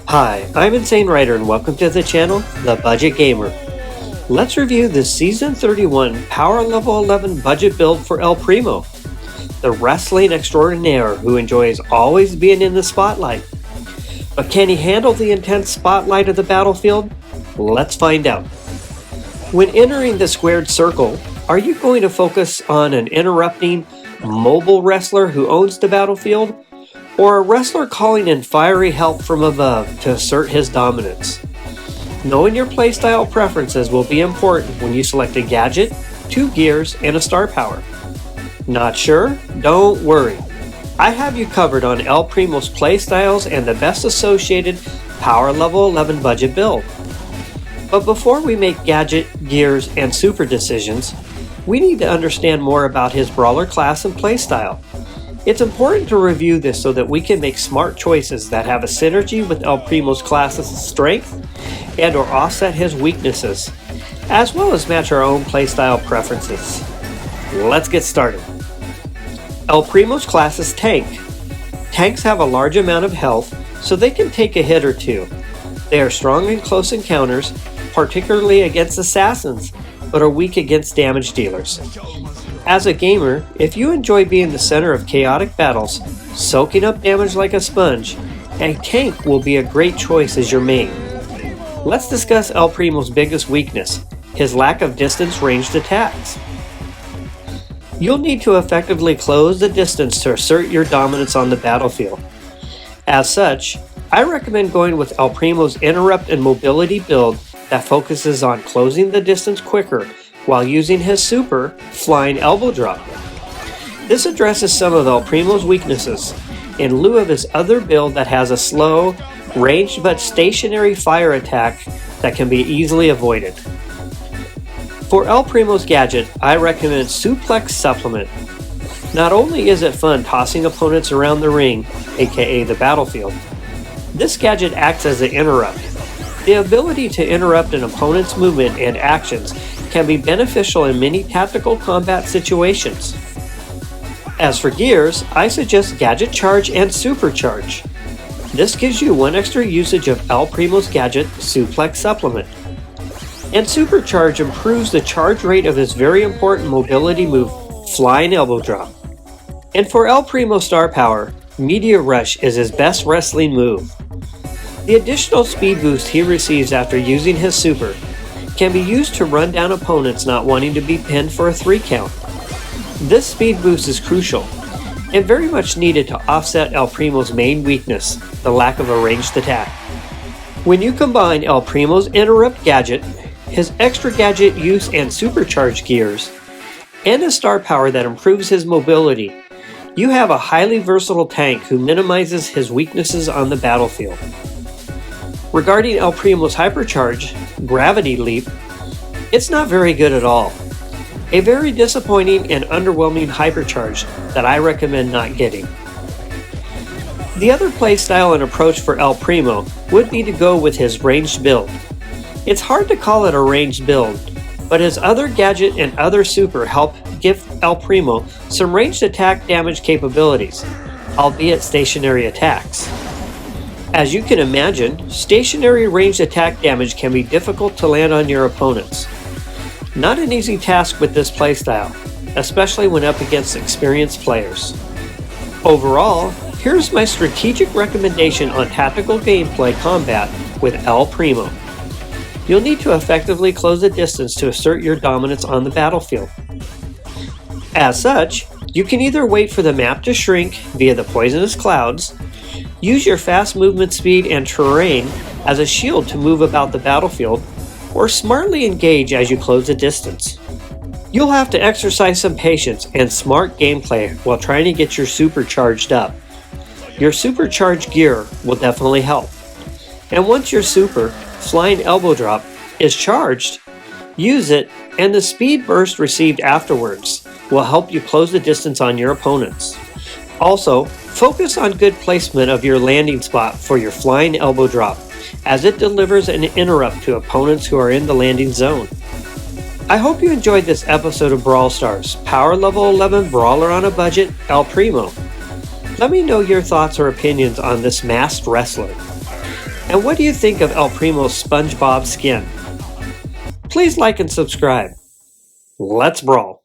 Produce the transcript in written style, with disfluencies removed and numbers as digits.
Hi, I'm Insane Writer and welcome to the channel, The Budget Gamer. Let's review the Season 31 Power Level 11 budget build for El Primo, the wrestling extraordinaire who enjoys always being in the spotlight. But can he handle the intense spotlight of the battlefield? Let's find out. When entering the squared circle, are you going to focus on an interrupting, mobile wrestler who owns the battlefield? Or a wrestler calling in fiery help from above to assert his dominance? Knowing your playstyle preferences will be important when you select a gadget, 2 gears, and a star power. Not sure? Don't worry. I have you covered on El Primo's playstyles and the best associated Power Level 11 budget build. But before we make gadget, gears, and super decisions, we need to understand more about his brawler class and playstyle. It's important to review this so that we can make smart choices that have a synergy with El Primo's class's strength and or offset his weaknesses, as well as match our own playstyle preferences. Let's get started. El Primo's class is Tank. Tanks have a large amount of health, so they can take a hit or two. They are strong in close encounters, particularly against assassins, but are weak against damage dealers. As a gamer, if you enjoy being the center of chaotic battles, soaking up damage like a sponge, a tank will be a great choice as your main. Let's discuss El Primo's biggest weakness, his lack of distance ranged attacks. You'll need to effectively close the distance to assert your dominance on the battlefield. As such, I recommend going with El Primo's interrupt and mobility build that focuses on closing the distance quicker while using his super, Flying Elbow Drop. This addresses some of El Primo's weaknesses, in lieu of his other build that has a slow, ranged but stationary fire attack that can be easily avoided. For El Primo's gadget, I recommend Suplex Supplement. Not only is it fun tossing opponents around the ring, aka the battlefield, this gadget acts as an interrupt. The ability to interrupt an opponent's movement and actions can be beneficial in many tactical combat situations. As for gears, I suggest Gadget Charge and Supercharge. This gives you one extra usage of El Primo's gadget, Suplex Supplement. And Supercharge improves the charge rate of his very important mobility move, Flying Elbow Drop. And for El Primo star power, Meteor Rush is his best wrestling move. The additional speed boost he receives after using his super can be used to run down opponents not wanting to be pinned for a 3 count. This speed boost is crucial and very much needed to offset El Primo's main weakness, the lack of a ranged attack. When you combine El Primo's interrupt gadget, his extra gadget use and supercharge gears, and a star power that improves his mobility, you have a highly versatile tank who minimizes his weaknesses on the battlefield. Regarding El Primo's hypercharge, Gravity Leap, it's not very good at all. A very disappointing and underwhelming hypercharge that I recommend not getting. The other playstyle and approach for El Primo would be to go with his ranged build. It's hard to call it a ranged build, but his other gadget and other super help give El Primo some ranged attack damage capabilities, albeit stationary attacks. As you can imagine, stationary ranged attack damage can be difficult to land on your opponents. Not an easy task with this playstyle, especially when up against experienced players. Overall, here's my strategic recommendation on tactical gameplay combat with El Primo. You'll need to effectively close the distance to assert your dominance on the battlefield. As such, you can either wait for the map to shrink via the poisonous clouds, use your fast movement speed and terrain as a shield to move about the battlefield, or smartly engage as you close the distance. You'll have to exercise some patience and smart gameplay while trying to get your super charged up. Your supercharged gear will definitely help. And once your super, Flying Elbow Drop, is charged, use it, and the speed burst received afterwards will help you close the distance on your opponents. Also, focus on good placement of your landing spot for your Flying Elbow Drop, as it delivers an interrupt to opponents who are in the landing zone. I hope you enjoyed this episode of Brawl Stars, Power Level 11 Brawler on a Budget, El Primo. Let me know your thoughts or opinions on this masked wrestler. And what do you think of El Primo's SpongeBob skin? Please like and subscribe. Let's brawl!